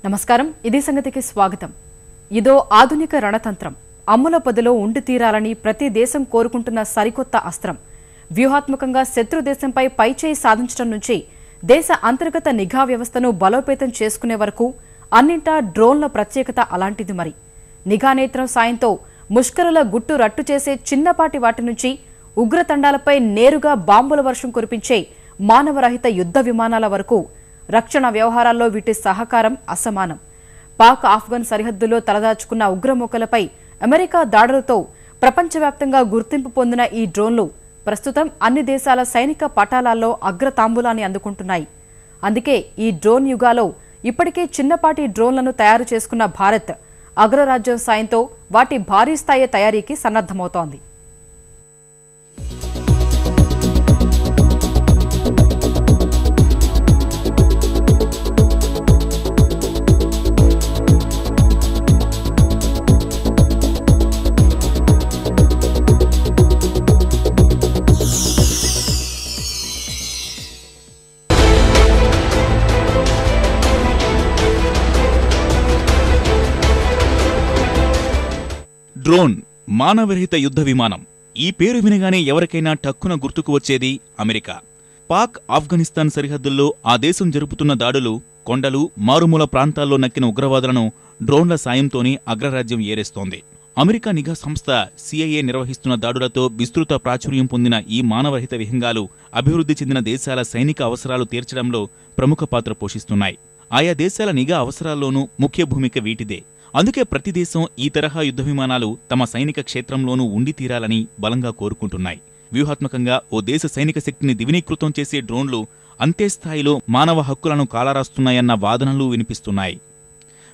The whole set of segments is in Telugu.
నమస్కారం ఇది సంగతికి స్వాగతం. ఇదో ఆధునిక రణతంత్రం. అమ్ముల పొదలో ఉండి తీరాలని ప్రతి దేశం కోరుకుంటున్న సరికొత్త అస్త్రం. వ్యూహాత్మకంగా శత్రు దేశంపై పైచేయి సాధించడం నుంచి దేశ అంతర్గత నిఘా వ్యవస్థను బలోపేతం చేసుకునే వరకు అన్నింటా డ్రోన్ల ప్రత్యేకత అలాంటిది. మరి నిఘా నేత్రం సాయంతో ముష్కరుల గుట్టు రట్టు చేసే చిన్నపాటి వాటి నుంచి ఉగ్రతండాలపై నేరుగా బాంబుల వర్షం కురిపించే మానవరహిత యుద్ధ విమానాల వరకు రక్షణ వ్యవహారాల్లో వీటి సహకారం అసమానం. పాక్ ఆఫ్ఘన్ సరిహద్దుల్లో తలదాచుకున్న ఉగ్రమూకలపై అమెరికా దాడులతో ప్రపంచవ్యాప్తంగా గుర్తింపు పొందిన ఈ డ్రోన్లు ప్రస్తుతం అన్ని దేశాల సైనిక పటాలాల్లో అగ్రతాంబూలాన్ని అందుకుంటున్నాయి. అందుకే ఈ డ్రోన్ యుగాలో ఇప్పటికే చిన్నపాటి డ్రోన్లను తయారు చేసుకున్న భారత్ అగ్రరాజ్యం సాయంతో వాటి భారీ స్థాయి తయారీకి సన్నద్ధమవుతోంది. డ్రోన్ మానవరహిత యుద్ధ విమానం. ఈ పేరు వినగానే ఎవరికైనా టక్కున గుర్తుకు వచ్చేది అమెరికా. పాక్ ఆఫ్ఘనిస్తాన్ సరిహద్దుల్లో ఆ దేశం జరుపుతున్న దాడులు, కొండలు, మారుమూల ప్రాంతాల్లో నక్కిన ఉగ్రవాదులను డ్రోన్ల సాయంతోనే అగ్రరాజ్యం ఏరేస్తోంది. అమెరికా నిఘా సంస్థ CIA నిర్వహిస్తున్న దాడులతో విస్తృత ప్రాచుర్యం పొందిన ఈ మానవరహిత విహంగాలు అభివృద్ధి చెందిన దేశాల సైనిక అవసరాలు తీర్చడంలో ప్రముఖ పాత్ర పోషిస్తున్నాయి. ఆయా దేశాల నిఘా అవసరాల్లోనూ ముఖ్య భూమిక వీటిదే. అందుకే ప్రతి దేశం ఈ తరహా యుద్ధ విమానాలు తమ సైనిక క్షేత్రంలోనూ ఉండి తీరాలని బలంగా కోరుకుంటున్నాయి. వ్యూహాత్మకంగా ఓ దేశ సైనిక శక్తిని దివినీకృతం చేసే డ్రోన్లు అంతే స్థాయిలో మానవ హక్కులను కాలరాస్తున్నాయన్న వాదనలు వినిపిస్తున్నాయి.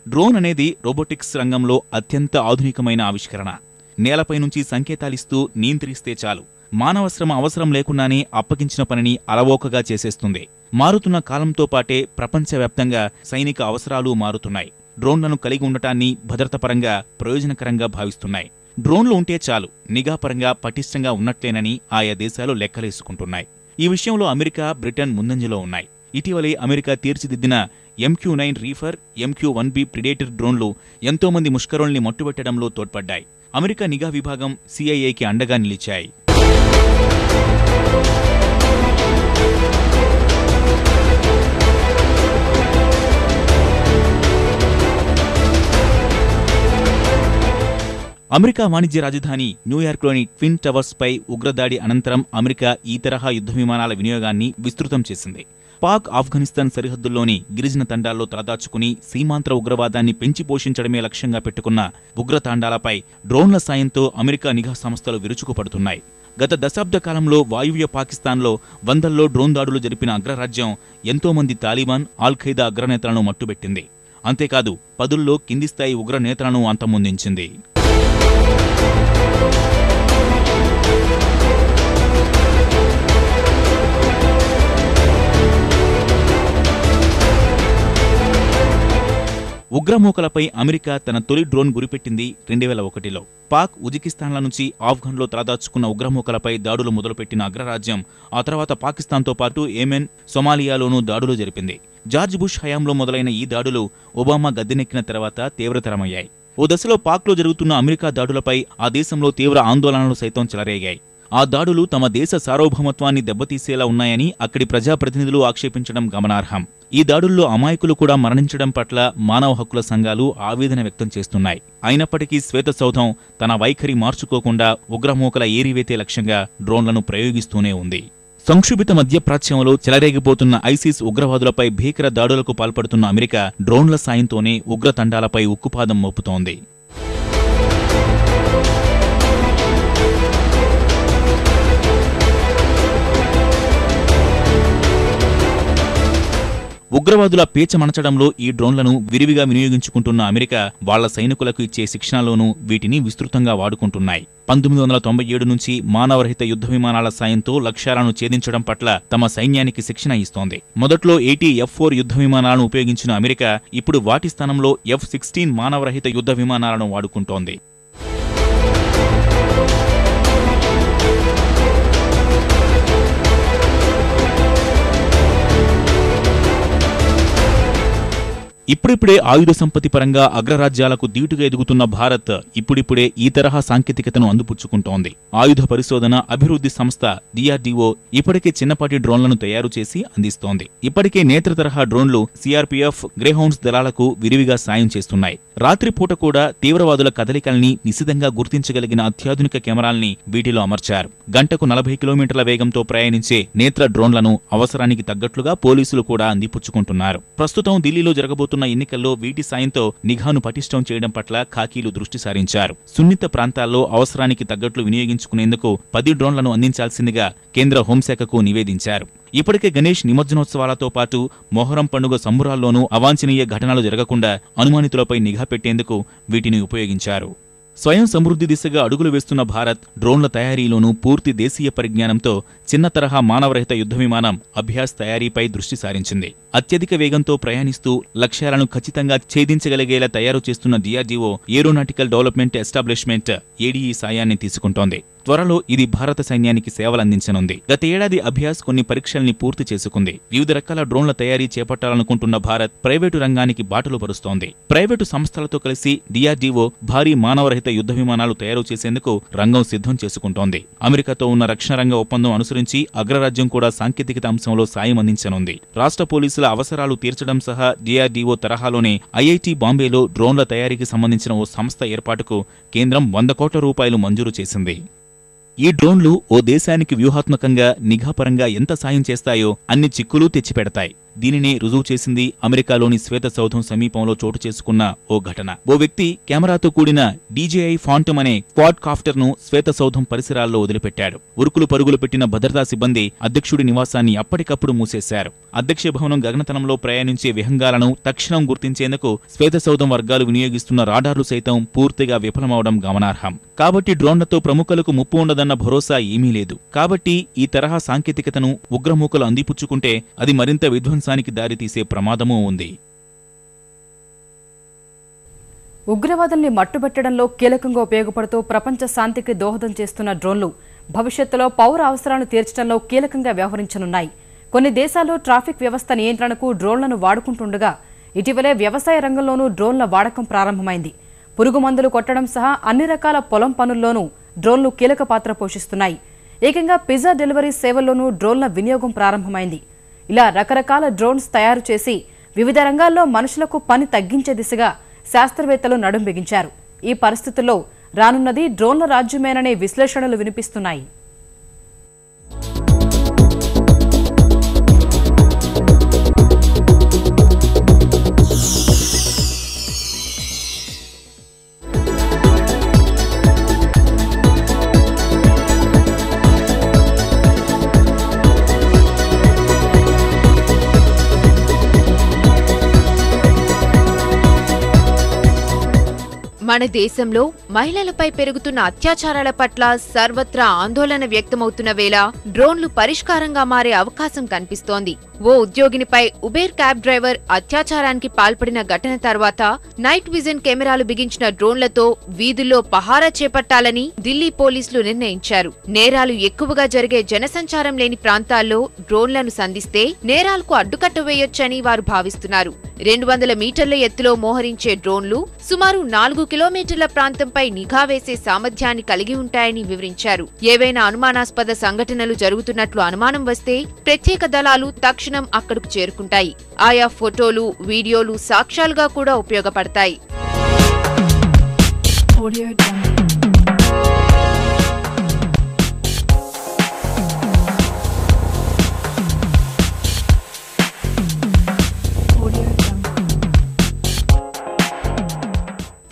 డ్రోన్ అనేది రోబోటిక్స్ రంగంలో అత్యంత ఆధునికమైన ఆవిష్కరణ. నేలపై నుంచి సంకేతాలిస్తూ నియంత్రిస్తే చాలు, మానవ శ్రమ అవసరం లేకుండానే అప్పగించిన పనిని అలవోకగా చేసేస్తుంది. మారుతున్న కాలంతో పాటే ప్రపంచవ్యాప్తంగా సైనిక అవసరాలు మారుతున్నాయి. డ్రోన్లను కలిగి ఉండటాన్ని భద్రతపరంగా ప్రయోజనకరంగా భావిస్తున్నాయి. డ్రోన్లు ఉంటే చాలు, నిఘాపరంగా పటిష్టంగా ఉన్నట్లేనని ఆయా దేశాలు లెక్కలేసుకుంటున్నాయి. ఈ విషయంలో అమెరికా, బ్రిటన్ ముందంజలో ఉన్నాయి. ఇటీవలే అమెరికా తీర్చిదిద్దిన MQ-9 రీఫర్, MQ-1B ప్రిడేటర్ డ్రోన్లు ఎంతోమంది ముష్కరుల్ని మట్టుబెట్టడంలో తోడ్పడ్డాయి. అమెరికా నిఘా విభాగం CIAకి అండగా నిలిచాయి. అమెరికా వాణిజ్య రాజధాని న్యూయార్క్లోని ట్విన్ టవర్స్పై ఉగ్రదాడి అనంతరం అమెరికా ఈ తరహా యుద్ధ విమానాల వినియోగాన్ని విస్తృతం చేసింది. పాక్ ఆఫ్ఘనిస్తాన్ సరిహద్దుల్లోని గిరిజన తండాల్లో తలదాచుకుని సీమాంతర ఉగ్రవాదాన్ని పెంచి పోషించడమే లక్ష్యంగా పెట్టుకున్న ఉగ్రతాండాలపై డ్రోన్ల సాయంతో అమెరికా నిఘా సంస్థలు విరుచుకుపడుతున్నాయి. గత దశాబ్ద కాలంలో వాయువ్య పాకిస్తాన్లో వందల్లో డ్రోన్ దాడులు జరిపిన అగ్రరాజ్యం ఎంతోమంది తాలిబాన్, ఆల్-ఖైదా అగ్రనేతలను మట్టుబెట్టింది. అంతేకాదు పదుల్లో కింది స్థాయి ఉగ్రనేతలను అంతమొందించింది. ఉగ్రమూకలపై అమెరికా తన తొలి డ్రోన్ గురిపెట్టింది 2001లో. పాక్, ఉజ్బెకిస్తాన్ల నుంచి ఆఫ్ఘన్లో తలదాచుకున్న ఉగ్రమూకలపై దాడులు మొదలుపెట్టిన అగ్రరాజ్యం ఆ తర్వాత పాకిస్తాన్తో పాటు యెమెన్, సొమాలియాలోనూ దాడులు జరిపింది. జార్జ్ బుష్ హయాంలో మొదలైన ఈ దాడులు ఒబామా గద్దెనెక్కిన తర్వాత తీవ్రతరమయ్యాయి. ఓ దశలో పాక్లో జరుగుతున్న అమెరికా దాడులపై ఆ దేశంలో తీవ్ర ఆందోళనలు సైతం చెలరేగాయి. ఆ దాడులు తమ దేశ సార్వభౌమత్వాన్ని దెబ్బతీసేలా ఉన్నాయని అక్కడి ప్రజాప్రతినిధులు ఆక్షేపించడం గమనార్హం. ఈ దాడుల్లో అమాయకులు కూడా మరణించడం పట్ల మానవ హక్కుల సంఘాలు ఆవేదన వ్యక్తం చేస్తున్నాయి. అయినప్పటికీ శ్వేతసౌధం తన వైఖరి మార్చుకోకుండా ఉగ్రమూకల ఏరివేతే లక్ష్యంగా డ్రోన్లను ప్రయోగిస్తూనే ఉంది. సంక్షుభిత మధ్యప్రాచ్యంలో చెలరేగిపోతున్న ఐసిస్ ఉగ్రవాదులపై భీకర దాడులకు పాల్పడుతున్న అమెరికా డ్రోన్ల సాయంతోనే ఉగ్రతండాలపై ఉక్కుపాదం మోపుతోంది. ఉగ్రవాదుల పేచమణచడంలో ఈ డ్రోన్లను విరివిగా వినియోగించుకుంటున్న అమెరికా వాళ్ల సైనికులకు ఇచ్చే శిక్షణలోనూ వీటిని విస్తృతంగా వాడుకుంటున్నాయి. 1997 నుంచి మానవరహిత యుద్ధ విమానాల సాయంతో లక్ష్యాలను ఛేదించడం పట్ల తమ సైన్యానికి శిక్షణ ఇస్తోంది. మొదట్లో 80 F-4 యుద్ధ విమానాలను ఉపయోగించిన అమెరికా ఇప్పుడు వాటి స్థానంలో F-16 మానవరహిత యుద్ధ విమానాలను వాడుకుంటోంది. ఇప్పుడిప్పుడే ఆయుధ సంపత్తి పరంగా అగ్రరాజ్యాలకు దీటుగా ఎదుగుతున్న భారత్ ఇప్పుడిప్పుడే ఈ తరహా సాంకేతికతను అందిపుచ్చుకుంటోంది. ఆయుధ పరిశోధన అభివృద్ధి సంస్థ DRDO ఇప్పటికే చిన్నపాటి డ్రోన్లను తయారు చేసి అందిస్తోంది. ఇప్పటికే నేత్ర తరహా డ్రోన్లు CRPF, గ్రేహౌండ్స్ దళాలకు విరివిగా సాయం చేస్తున్నాయి. రాత్రిపూట కూడా తీవ్రవాదుల కదలికల్ని నిశితంగా గుర్తించగలిగిన అత్యాధునిక కెమెరాల్ని వీటిలో అమర్చారు. గంటకు 40 కిలోమీటర్ల వేగంతో ప్రయాణించే నేత్ర డ్రోన్లను అవసరానికి తగ్గట్లుగా పోలీసులు కూడా అందిపుచ్చుకుంటున్నారు. ప్రస్తుతం ఢిల్లీలో జరగబోతున్న ఎన్నికల్లో వీటి సాయంతో నిఘాను పటిష్టం చేయడం పట్ల ఖాకీలు దృష్టి సారించారు. సున్నిత ప్రాంతాల్లో అవసరానికి తగ్గట్లు వినియోగించుకునేందుకు 10 డ్రోన్లను అందించాల్సిందిగా కేంద్ర హోంశాఖకు నివేదించారు. ఇప్పటికే గణేష్ నిమజ్జనోత్సవాలతో పాటు మొహరం పండుగ సంబురాల్లోనూ అవాంఛనీయ ఘటనలు జరగకుండా అనుమానితులపై నిఘా పెట్టేందుకు వీటిని ఉపయోగించారు. స్వయం సమృద్ధి దిశగా అడుగులు వేస్తున్న భారత్ డ్రోన్ల తయారీలోనూ పూర్తి దేశీయ పరిజ్ఞానంతో చిన్న తరహా మానవరహిత యుద్ధ విమానం అభ్యాస్ తయారీపై దృష్టి సారించింది. అత్యధిక వేగంతో ప్రయాణిస్తూ లక్ష్యాలను ఖచ్చితంగా ఛేదించగలిగేలా తయారు చేస్తున్న DRDO aeronautical development establishment ADE సాయాన్ని తీసుకుంటోంది. త్వరలో ఇది భారత సైన్యానికి సేవలందించనుంది. గత ఏడాది అభ్యాస్ కొన్ని పరీక్షల్ని పూర్తి చేసుకుంది. వివిధ రకాల డ్రోన్ల తయారీ చేపట్టాలనుకుంటున్న భారత్ ప్రైవేటు రంగానికి బాటలు పరుస్తోంది. ప్రైవేటు సంస్థలతో కలిసి DRDO భారీ మానవరహిత యుద్ధ విమానాలు తయారు చేసేందుకు రంగం సిద్ధం చేసుకుంటోంది. అమెరికాతో ఉన్న రక్షణ రంగ ఒప్పందం అనుసరించి అగ్రరాజ్యం కూడా సాంకేతికత అంశంలో సాయం అందించనుంది. రాష్ట్ర పోలీసుల అవసరాలు తీర్చడం సహా DRDO తరహాలోనే IIT బాంబేలో డ్రోన్ల తయారీకి సంబంధించిన ఓ సంస్థ ఏర్పాటుకు కేంద్రం 100 కోట్ల రూపాయలు మంజూరు చేసింది. ఈ డ్రోన్లు ఓ దేశానికి వ్యూహాత్మకంగా నిఘాపరంగా ఎంత సాయం చేస్తాయో అన్ని చిక్కులు తెచ్చిపెడతాయి. దీనిని రుజువు చేసింది అమెరికాలోని శ్వేత సౌధం సమీపంలో చోటు చేసుకున్న ఓ ఘటన. ఓ వ్యక్తి కెమెరాతో కూడిన DJI ఫాంటమ్ అనే క్వాడ్ కాప్టర్ ను శ్వేత సౌధం పరిసరాల్లో వదిలిపెట్టాడు. ఉరుకులు పరుగులు పెట్టిన భద్రతా సిబ్బంది అధ్యక్షుడి నివాసాన్ని అప్పటికప్పుడు మూసేశారు. అధ్యక్ష భవనం గగనతలంలో ప్రయాణించే విహంగాలను తక్షణం గుర్తించేందుకు శ్వేత సౌధం వర్గాలు వినియోగిస్తున్న రాడార్లు సైతం పూర్తిగా విఫలమవడం గమనార్హం. కాబట్టి డ్రోన్లతో ప్రముఖులకు ముప్పు ఉండదన్న భరోసా ఏమీ లేదు. కాబట్టి ఈ తరహా సాంకేతికతను ఉగ్రమూకలు అందిపుచ్చుకుంటే అది మరింత విధ్వంసానికి దారితీసే ప్రమాదమూ ఉంది. ఉగ్రవాదుల్ని మట్టుబెట్టడంలో కీలకంగా ఉపయోగపడుతూ ప్రపంచ శాంతికి దోహదం చేస్తున్న డ్రోన్లు భవిష్యత్తులో పౌర అవసరాలను తీర్చడంలో కీలకంగా వ్యవహరించనున్నాయి. కొన్ని దేశాల్లో ట్రాఫిక్ వ్యవస్థ నియంత్రణకు డ్రోన్లను వాడుకుంటుండగా ఇటీవలే వ్యవసాయ రంగంలోనూ డ్రోన్ల వాడకం ప్రారంభమైంది. పురుగు మందులు కొట్టడం సహా అన్ని రకాల పొలం పనుల్లోనూ డ్రోన్లు కీలక పాత్ర పోషిస్తున్నాయి. ఏకంగా పిజ్జా డెలివరీ సేవల్లోనూ డ్రోన్ల వినియోగం ప్రారంభమైంది. ఇలా రకరకాల డ్రోన్స్ తయారు చేసి వివిధ రంగాల్లో మనుషులకు పని తగ్గించే దిశగా శాస్త్రవేత్తలు నడుం బిగించారు. ఈ పరిస్థితుల్లో రానున్నది డ్రోన్ల రాజ్యమేననే విశ్లేషణలు వినిపిస్తున్నాయి. మన దేశంలో మహిళలపై పెరుగుతున్న అత్యాచారాల పట్ల సర్వత్రా ఆందోళన వ్యక్తమవుతున్న వేళ డ్రోన్లు పరిష్కారంగా మారే అవకాశం కనిపిస్తోంది. ఓ ఉద్యోగినిపై ఉబేర్ క్యాబ్ డ్రైవర్ అత్యాచారానికి పాల్పడిన ఘటన తర్వాత నైట్ విజన్ కెమెరాలు బిగించిన డ్రోన్లతో వీధుల్లో పహారా చేపట్టాలని ఢిల్లీ పోలీసులు నిర్ణయించారు. నేరాలు ఎక్కువగా జరిగే జనసంచారం లేని ప్రాంతాల్లో డ్రోన్లను సంధిస్తే నేరాలకు అడ్డుకట్ట వేయొచ్చని వారు భావిస్తున్నారు. 200 మీటర్ల ఎత్తులో మోహరించే డ్రోన్లు సుమారు 4 కిలోమీటర్ల ప్రాంతంపై నిఘా వేసే సామర్థ్యాన్ని కలిగి ఉంటాయని వివరించారు. ఏవైనా అనుమానాస్పద సంఘటనలు జరుగుతున్నట్లు అనుమానం వస్తే ప్రత్యేక దళాలు తక్షణం అక్కడకు చేరుకుంటాయి. ఆయా ఫోటోలు, వీడియోలు సాక్ష్యాలుగా కూడా ఉపయోగపడతాయి.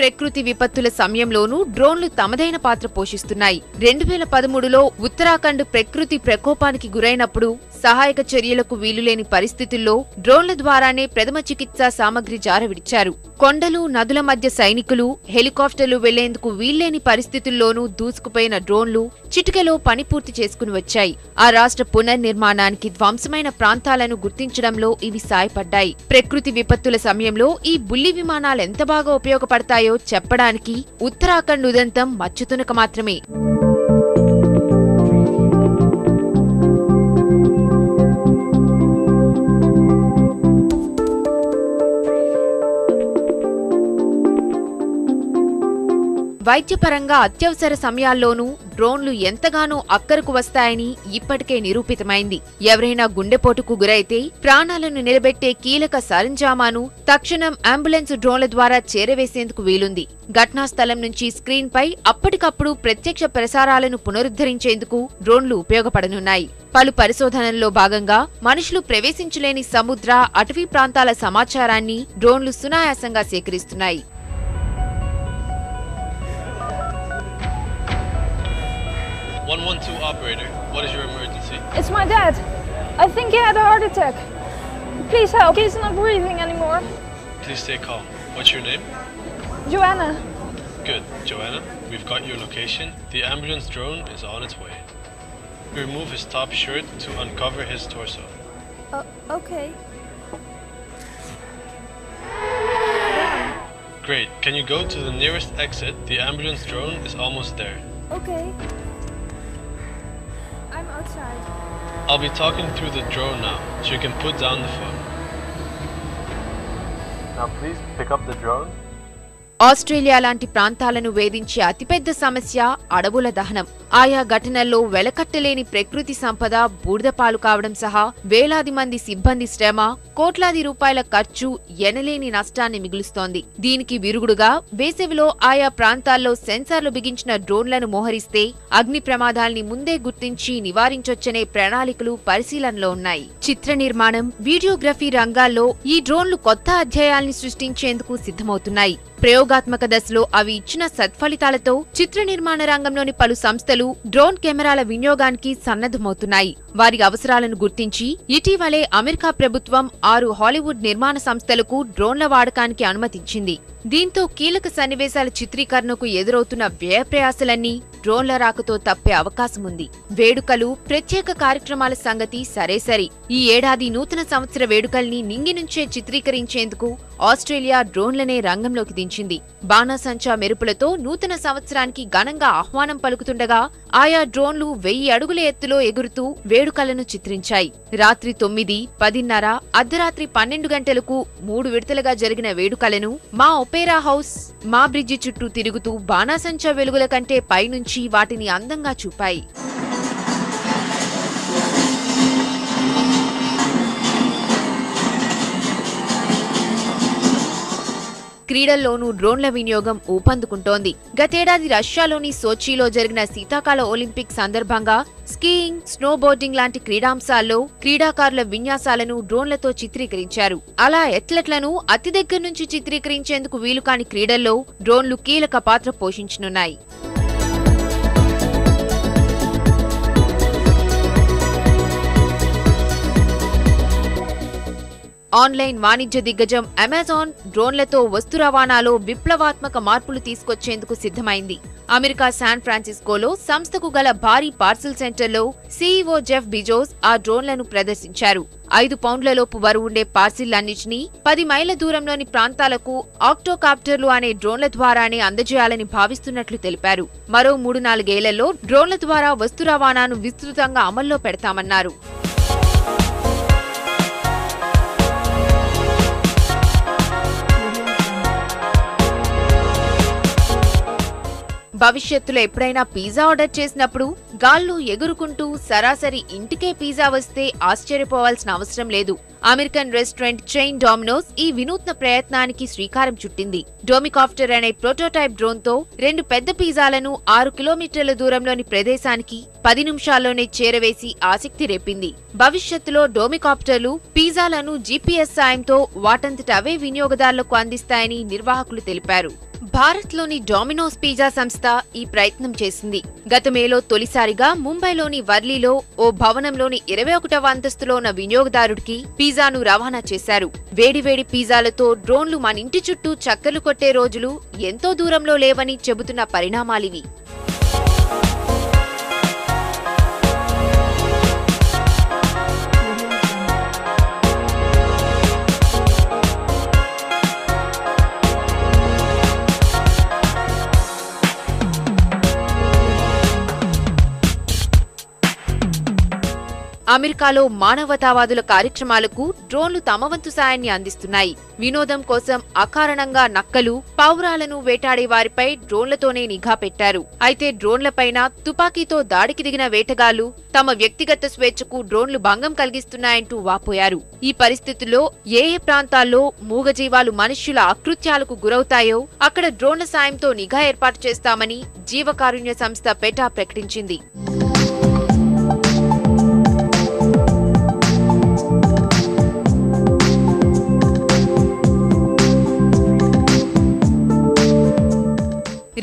ప్రకృతి విపత్తుల సమయంలోనూ డ్రోన్లు తమదైన పాత్ర పోషిస్తున్నాయి. 2013లో ఉత్తరాఖండ్ ప్రకృతి ప్రకోపానికి గురైనప్పుడు సహాయక చర్యలకు వీలులేని పరిస్థితుల్లో డ్రోన్ల ద్వారానే ప్రథమ చికిత్సా సామగ్రి జారవిడిచారు. కొండలు, నదుల మధ్య సైనికులు, హెలికాప్టర్లు వెళ్లేందుకు వీల్లేని పరిస్థితుల్లోనూ దూసుకుపోయిన డ్రోన్లు చిటికెలో పని పూర్తి చేసుకుని వచ్చాయి. ఆ రాష్ట్ర పునర్నిర్మాణానికి ధ్వంసమైన ప్రాంతాలను గుర్తించడంలో ఇవి సాయపడ్డాయి. ప్రకృతి విపత్తుల సమయంలో ఈ బుల్లి విమానాలు ఎంత బాగా ఉపయోగపడతాయో చెప్పడానికి ఉత్తరాఖండ్ ఉదంతం మచ్చుతునక మాత్రమే. వైద్యపరంగా అత్యవసర సమయాల్లోనూ డ్రోన్లు ఎంతగానో అక్కరకు వస్తాయని ఇప్పటికే నిరూపితమైంది. ఎవరైనా గుండెపోటుకు గురైతే ప్రాణాలను నిలబెట్టే కీలక సరంజామాను తక్షణం అంబులెన్స్ డ్రోన్ల ద్వారా చేరవేసేందుకు వీలుంది. ఘటనా స్థలం నుంచి స్క్రీన్ పై అప్పటికప్పుడు ప్రత్యక్ష ప్రసారాలను పునరుద్ధరించేందుకు డ్రోన్లు ఉపయోగపడనున్నాయి. పలు పరిశోధనల్లో భాగంగా మనుషులు ప్రవేశించలేని సముద్ర, అటవీ ప్రాంతాల సమాచారాన్ని డ్రోన్లు సునాయాసంగా సేకరిస్తున్నాయి. 112 operator, what is your emergency? It's my dad. I think he had a heart attack. Please help. He's not breathing anymore. Please stay calm. What's your name? Joanna. Good, Joanna. We've got your location. The ambulance drone is on its way. Remove his top shirt to uncover his torso. Okay. Great. Can you go to the nearest exit? The ambulance drone is almost there. Okay. I'm outside. I'll be talking through the drone now, so you can put down the phone. Now please pick up the drone. Australia లాంటి ప్రాంతాలను వేధించే అతిపెద్ద సమస్య అడవుల దహనం. ఆయా ఘటనల్లో వెలకట్టలేని ప్రకృతి సంపద బూడిదపాలు కావడం సహా వేలాది మంది సిబ్బంది శ్రమ, కోట్లాది రూపాయల ఖర్చు ఎనలేని నష్టాన్ని మిగులుస్తోంది. దీనికి విరుగుడుగా వేసవిలో ఆయా ప్రాంతాల్లో సెన్సార్లు బిగించిన డ్రోన్లను మోహరిస్తే అగ్ని ప్రమాదాల్ని ముందే గుర్తించి నివారించొచ్చనే ప్రణాళికలు పరిశీలనలో ఉన్నాయి. చిత్ర నిర్మాణం, వీడియోగ్రఫీ రంగాల్లో ఈ డ్రోన్లు కొత్త అధ్యాయాల్ని సృష్టించేందుకు సిద్ధమవుతున్నాయి. ప్రయోగాత్మక దశలో అవి ఇచ్చిన సత్ఫలితాలతో చిత్ర నిర్మాణ రంగంలోని పలు సంస్థలు డ్రోన్ కెమెరాల వినియోగానికి సన్నద్ధమవుతున్నాయి. వారి అవసరాలను గుర్తించి ఇటీవలే అమెరికా ప్రభుత్వం 6 హాలీవుడ్ నిర్మాణ సంస్థలకు డ్రోన్ల వాడకానికి అనుమతించింది. దీంతో కీలక సన్నివేశాల చిత్రీకరణకు ఎదురవుతున్న వ్యయప్రయాసలన్నీ డ్రోన్ల రాకతో తప్పే అవకాశముంది. వేడుకలు, ప్రత్యేక కార్యక్రమాల సంగతి సరేసరి. ఈ ఏడాది నూతన సంవత్సర వేడుకల్ని నింగి నుంచే చిత్రీకరించేందుకు ఆస్ట్రేలియా డ్రోన్లనే రంగంలోకి దించింది. బాణాసంచా మెరుపులతో నూతన సంవత్సరానికి ఘనంగా ఆహ్వానం పలుకుతుండగా ఆయా డ్రోన్లు 1000 అడుగుల ఎత్తులో ఎగురుతూ వేడుకలను చిత్రించాయి. రాత్రి 9, 10:30, అర్ధరాత్రి 12 గంటలకు 3 విడతలుగా జరిగిన వేడుకలను మా ఒపేరా హౌస్, మా బ్రిడ్జి చుట్టూ తిరుగుతూ బాణాసంచా వెలుగుల కంటే పైనుంచి వాటిని అందంగా చూపాయి. క్రీడల్లోనూ డ్రోన్ల వినియోగం ఊపందుకుంటోంది. గతేడాది రష్యాలోని సోచీలో జరిగిన శీతాకాల ఒలింపిక్ సందర్భంగా స్కీయింగ్, స్నోబోర్డింగ్ లాంటి క్రీడాంశాల్లో క్రీడాకారుల విన్యాసాలను డ్రోన్లతో చిత్రీకరించారు. అలా అథ్లెట్లను అతి దగ్గర నుంచి చిత్రీకరించేందుకు వీలుకాని క్రీడల్లో డ్రోన్లు కీలక పాత్ర పోషించనున్నాయి. ఆన్లైన్ వాణిజ్య దిగ్గజం అమెజాన్ డ్రోన్లతో వస్తు రవాణాలో విప్లవాత్మక మార్పులు తీసుకొచ్చేందుకు సిద్ధమైంది. అమెరికా శాన్ ఫ్రాన్సిస్కోలో సంస్థకు గల భారీ పార్సిల్ సెంటర్లో సీఈఓ జెఫ్ బిజోస్ ఆ డ్రోన్లను ప్రదర్శించారు. 5 పౌండ్లలోపు బరువుండే పార్సిళ్లన్నింటినీ 10 మైళ్ల దూరంలోని ప్రాంతాలకు ఆక్టోకాప్టర్లు అనే డ్రోన్ల ద్వారానే అందజేయాలని భావిస్తున్నట్లు తెలిపారు. మరో 3-4 ఏళ్లలో డ్రోన్ల ద్వారా వస్తు రవాణాను విస్తృతంగా అమల్లో పెడతామన్నారు. భవిష్యత్తులో ఎప్పుడైనా పిజ్జా ఆర్డర్ చేసినప్పుడు గాల్లో ఎగురుకుంటూ సరాసరి ఇంటికే పిజ్జా వస్తే ఆశ్చర్యపోవాల్సిన అవసరం లేదు. అమెరికన్ రెస్టారెంట్ చైన్ డామినోస్ ఈ వినూత్న ప్రయత్నానికి శ్రీకారం చుట్టింది. డోమికాప్టర్ అనే ప్రోటోటైప్ డ్రోన్తో 2 పెద్ద పిజ్జాలను 6 కిలోమీటర్ల దూరంలోని ప్రదేశానికి 10 నిమిషాల్లోనే చేరవేసి ఆసక్తి రేపింది. భవిష్యత్తులో డోమికాప్టర్లు పిజ్జాలను జీపీఎస్ సాయంతో వాటంతట అవే వినియోగదారులకు అందిస్తాయని నిర్వాహకులు తెలిపారు. భారత్లోని డామినోస్ పిజ్జా సంస్థ ఈ ప్రయత్నం చేసింది. గత మేలో తొలిసారిగా ముంబైలోని వర్లీలో ఓ భవనంలోని 21వ అంతస్తులో ఉన్న వినియోగదారుడికి పిజ్జాను రవాణా చేశారు. వేడివేడి పిజ్జాలతో డ్రోన్లు మన ఇంటి చుట్టూ చక్కర్లు కొట్టే రోజులు ఎంతో దూరంలో లేవని చెబుతున్న పరిణామాలివి. అమెరికాలో మానవతావాదుల కార్యక్రమాలకు డ్రోన్లు తమ వంతు సాయాన్ని అందిస్తున్నాయి. వినోదం కోసం అకారణంగా నక్కలు, పావురాలను వేటాడే వారిపై డ్రోన్లతోనే నిఘా పెట్టారు. అయితే డ్రోన్లపైన తుపాకీతో దాడికి దిగిన వేటగాళ్లు తమ వ్యక్తిగత స్వేచ్ఛకు డ్రోన్లు భంగం కలిగిస్తున్నాయంటూ వాపోయారు. ఈ పరిస్థితుల్లో ఏ ప్రాంతాల్లో మూగజీవాలు మనుష్యుల అకృత్యాలకు గురవుతాయో అక్కడ డ్రోన్ల సాయంతో నిఘా ఏర్పాటు చేస్తామని జీవకారుణ్య సంస్థ పెటా ప్రకటించింది.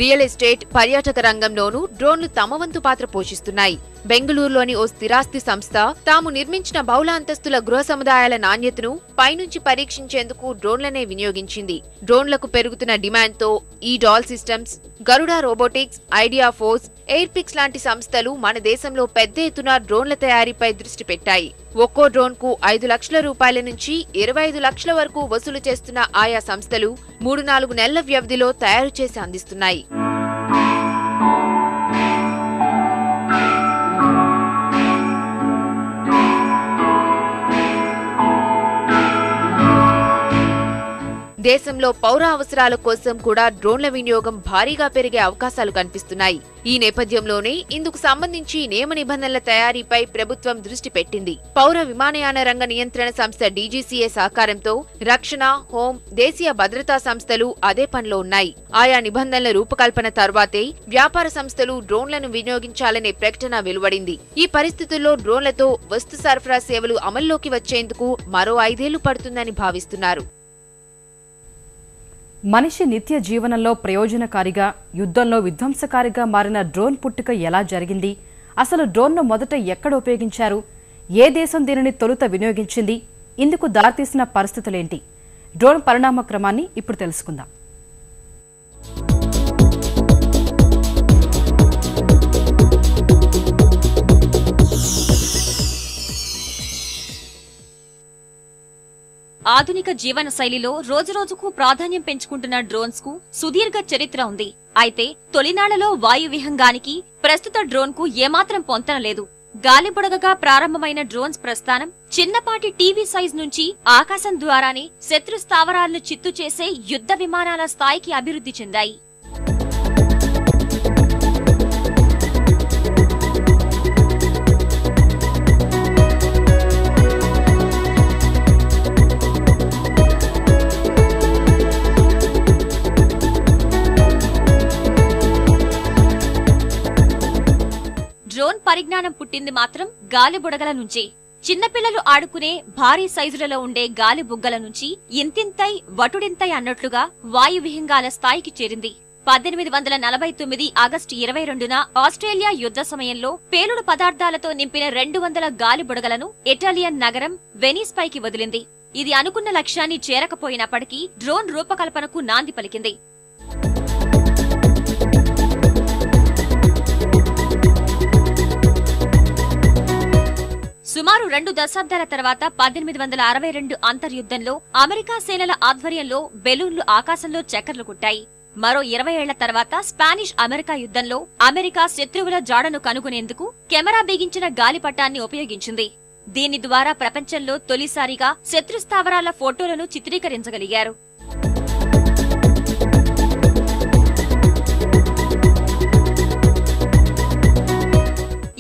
రియల్ ఎస్టేట్, పర్యాటక రంగంలోనూ డ్రోన్లు తమ వంతు పాత్ర పోషిస్తున్నాయి. బెంగళూరులోని ఓ స్థిరాస్తి సంస్థ తాము నిర్మించిన బహుళ అంతస్తుల గృహ సముదాయాల నాణ్యతను పైనుంచి పరీక్షించేందుకు డ్రోన్లనే వినియోగించింది. డ్రోన్లకు పెరుగుతున్న డిమాండ్తో ఈ డాల్ సిస్టమ్స్, గరుడ రోబోటిక్స్, ఐడియా ఫోర్స్, ఎయిర్పిక్స్ లాంటి సంస్థలు మన దేశంలో పెద్ద ఎత్తున డ్రోన్ల తయారీపై దృష్టి పెట్టాయి. ఒక్కో డ్రోన్ కు 5 లక్షల రూపాయల నుంచి 25 లక్షల వరకు వసూలు చేస్తున్న ఆయా సంస్థలు 3-4 నెలల వ్యవధిలో తయారు చేసి అందిస్తున్నాయి. దేశంలో పౌర అవసరాల కోసం కూడా డ్రోన్ల వినియోగం భారీగా పెరిగే అవకాశాలు కనిపిస్తున్నాయి. ఈ నేపథ్యంలోనే ఇందుకు సంబంధించి నియమ నిబంధనల తయారీపై ప్రభుత్వం దృష్టి పెట్టింది. పౌర విమానయాన రంగ నియంత్రణ సంస్థ DGCA సహకారంతో రక్షణ, హోం, దేశీయ భద్రతా సంస్థలు అదే పనిలో ఉన్నాయి. ఆయా నిబంధనల రూపకల్పన తర్వాతే వ్యాపార సంస్థలు డ్రోన్లను వినియోగించాలనే ప్రకటన వెలువడింది. ఈ పరిస్థితుల్లో డ్రోన్లతో వస్తు సరఫరా సేవలు అమల్లోకి వచ్చేందుకు మరో 5 ఏళ్లు పడుతుందని భావిస్తున్నారు. మనిషి నిత్య జీవనంలో ప్రయోజనకారిగా, యుద్ధంలో విధ్వంసకారిగా మారిన డ్రోన్ పుట్టుక ఎలా జరిగింది? అసలు డ్రోన్ను మొదట ఎక్కడ ఉపయోగించారు? ఏ దేశం దీనిని తొలుత వినియోగించింది? ఇందుకు దారితీసిన పరిస్థితులేంటి? డ్రోన్ పరిణామ క్రమాన్ని ఇప్పుడు తెలుసుకుందాం. ఆధునిక జీవన శైలిలో రోజురోజుకు ప్రాధాన్యం పెంచుకుంటున్న డ్రోన్స్ కు సుదీర్ఘ చరిత్ర ఉంది. అయితే తొలినాళ్లలో వాయువిహంగానికి ప్రస్తుత డ్రోన్ కు ఏమాత్రం పొంతనలేదు. గాలిబుడగగా ప్రారంభమైన డ్రోన్స్ ప్రస్థానం చిన్నపాటి టీవీ సైజ్ నుంచి ఆకాశం ద్వారానే శత్రు స్థావరాలను చిత్తు చేసే యుద్ధ విమానాల స్థాయికి అభివృద్ధి చెందాయి. డ్రోన్ పరిజ్ఞానం పుట్టింది మాత్రం గాలిబుడగల నుంచే. చిన్నపిల్లలు ఆడుకునే భారీ సైజులలో ఉండే గాలి బుగ్గల నుంచి ఇంతింతై వటుడింతై అన్నట్లుగా వాయువిహంగాల స్థాయికి చేరింది. 1849 ఆగస్టు 22న ఆస్ట్రేలియా యుద్ధ సమయంలో పేలుడు పదార్థాలతో నింపిన 200 గాలి బుడగలను ఇటాలియన్ నగరం వెనీస్ పైకి వదిలింది. ఇది అనుకున్న లక్ష్యాన్ని చేరకపోయినప్పటికీ డ్రోన్ రూపకల్పనకు నాంది పలికింది. సుమారు 2 దశాబ్దాల తర్వాత 1862 అంతర్యుద్ధంలో అమెరికా సేనల ఆధ్వర్యంలో బెలూన్లు ఆకాశంలో చక్కర్లు కొట్టాయి. మరో 20 ఏళ్ల తర్వాత స్పానిష్ అమెరికా యుద్ధంలో అమెరికా శత్రువుల జాడను కనుగొనేందుకు కెమెరా బిగించిన గాలిపటాన్ని ఉపయోగించింది. దీని ద్వారా ప్రపంచంలో తొలిసారిగా శత్రు స్థావరాల ఫోటోలను చిత్రీకరించగలిగారు.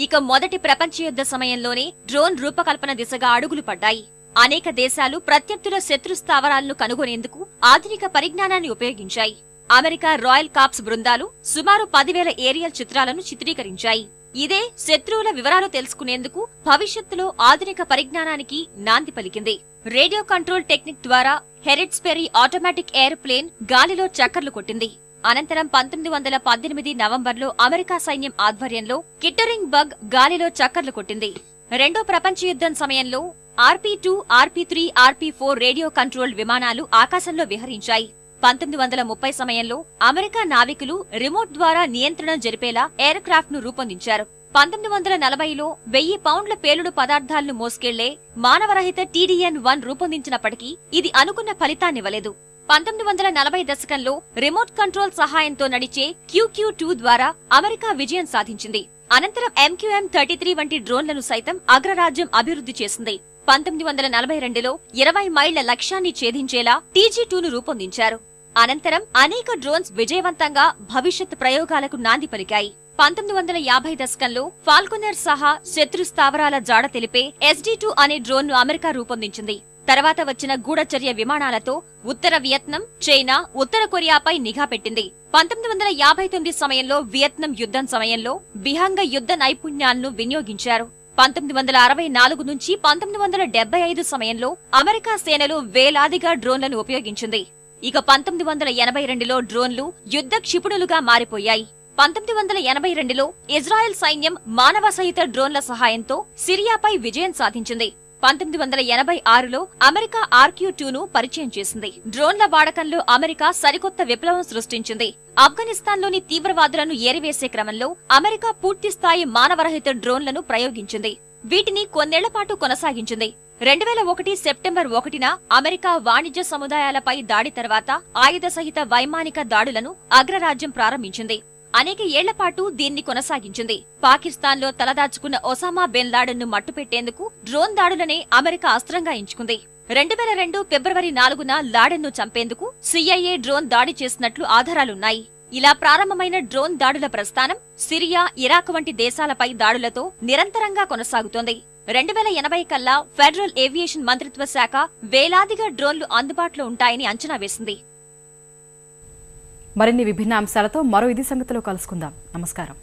ఇక మొదటి ప్రపంచ యుద్ధ సమయంలోనే డ్రోన్ రూపకల్పన దిశగా అడుగులు పడ్డాయి. అనేక దేశాలు ప్రత్యర్థుల శత్రు స్థావరాలను కనుగొనేందుకు ఆధునిక పరిజ్ఞానాన్ని ఉపయోగించాయి. అమెరికా రాయల్ కార్ప్స్ బృందాలు సుమారు 10,000 ఏరియల్ చిత్రాలను చిత్రీకరించాయి. ఇదే శత్రువుల వివరాలు తెలుసుకునేందుకు భవిష్యత్తులో ఆధునిక పరిజ్ఞానానికి నాంది పలికింది. రేడియో కంట్రోల్ టెక్నిక్ ద్వారా హెరిట్స్బెరీ ఆటోమేటిక్ ఎయిర్ ప్లేన్ గాలిలో చక్కర్లు కొట్టింది. అనంతరం 1918 నవంబర్లో అమెరికా సైన్యం ఆధ్వర్యంలో కిట్టరింగ్ బగ్ గాలిలో చక్కర్లు కొట్టింది. రెండో ప్రపంచ యుద్ధం సమయంలో RP-2, RP-3, RP-4 radio control విమానాలు ఆకాశంలో విహరించాయి. 1930 సమయంలో అమెరికా నావికులు రిమోట్ ద్వారా నియంత్రణ జరిపేలా ఎయిర్ క్రాఫ్ట్ ను రూపొందించారు. 1940లో 1000 పౌండ్ల పేలుడు పదార్థాలను మోసుకెళ్లే మానవరహిత TDN-1 రూపొందించినప్పటికీ ఇది అనుకున్న ఫలితాన్నివ్వలేదు. 1940 దశకంలో రిమోట్ కంట్రోల్ సహాయంతో నడిచే QQ-2 ద్వారా అమెరికా విజయం సాధించింది. అనంతరం MQM-33 వంటి డ్రోన్లను సైతం అగ్రరాజ్యం అభివృద్ధి చేసింది. 1942లో 20 మైళ్ల లక్ష్యాన్ని ఛేదించేలా TG-2ను రూపొందించారు. అనంతరం అనేక డ్రోన్స్ విజయవంతంగా భవిష్యత్ ప్రయోగాలకు నాంది పలికాయి. 1950 దశకంలో ఫాల్కొనర్ సహా శత్రు స్థావరాల జాడ తెలిపే SD-2 అనే డ్రోన్ను అమెరికా రూపొందించింది. తర్వాత వచ్చిన గూఢచర్య విమానాలతో ఉత్తర వియత్నాం, చైనా, ఉత్తర కొరియాపై నిఘా పెట్టింది. 1959 సమయంలో వియత్నాం యుద్ధం సమయంలో విహంగ యుద్ధ నైపుణ్యాలను వినియోగించారు. 1964 నుంచి 1975 సమయంలో అమెరికా సేనలు వేలాదిగా డ్రోన్లను ఉపయోగించింది. ఇక 1982లో డ్రోన్లు యుద్ధ క్షిపణులుగా మారిపోయాయి. 1982లో ఇజ్రాయెల్ సైన్యం మానవ సహిత డ్రోన్ల సహాయంతో సిరియాపై విజయం సాధించింది. 1986లో అమెరికా RQ-2ను పరిచయం చేసింది. డ్రోన్ల వాడకంలో అమెరికా సరికొత్త విప్లవం సృష్టించింది. ఆఫ్ఘనిస్తాన్లోని తీవ్రవాదులను ఏరివేసే క్రమంలో అమెరికా పూర్తిస్థాయి మానవరహిత డ్రోన్లను ప్రయోగించింది. వీటిని కొన్నేళ్లపాటు కొనసాగించింది. 2001 సెప్టెంబర్ 1న అమెరికా వాణిజ్య సముదాయాలపై దాడి తర్వాత ఆయుధ సహిత వైమానిక దాడులను అగ్రరాజ్యం ప్రారంభించింది. అనేక ఏళ్లపాటు దీన్ని కొనసాగించింది. పాకిస్తాన్లో తలదాచుకున్న ఒసామా బిన్ లాడెన్ను మట్టుపెట్టేందుకు డ్రోన్ దాడులనే అమెరికా అస్త్రంగా ఎంచుకుంది. 2002 ఫిబ్రవరి 4న లాడెన్ను చంపేందుకు CIA డ్రోన్ దాడి చేసినట్లు ఆధారాలున్నాయి. ఇలా ప్రారంభమైన డ్రోన్ దాడుల ప్రస్థానం సిరియా, ఇరాక్ వంటి దేశాలపై దాడులతో నిరంతరంగా కొనసాగుతోంది. 2080 కల్లా ఫెడరల్ ఏవియేషన్ మంత్రిత్వ శాఖ వేలాదిగా డ్రోన్లు అందుబాటులో ఉంటాయని అంచనా వేసింది. మరిన్ని విభిన్న అంశాలతో మరో ఇది సంగతిలో కలుసుకుందాం. నమస్కారం.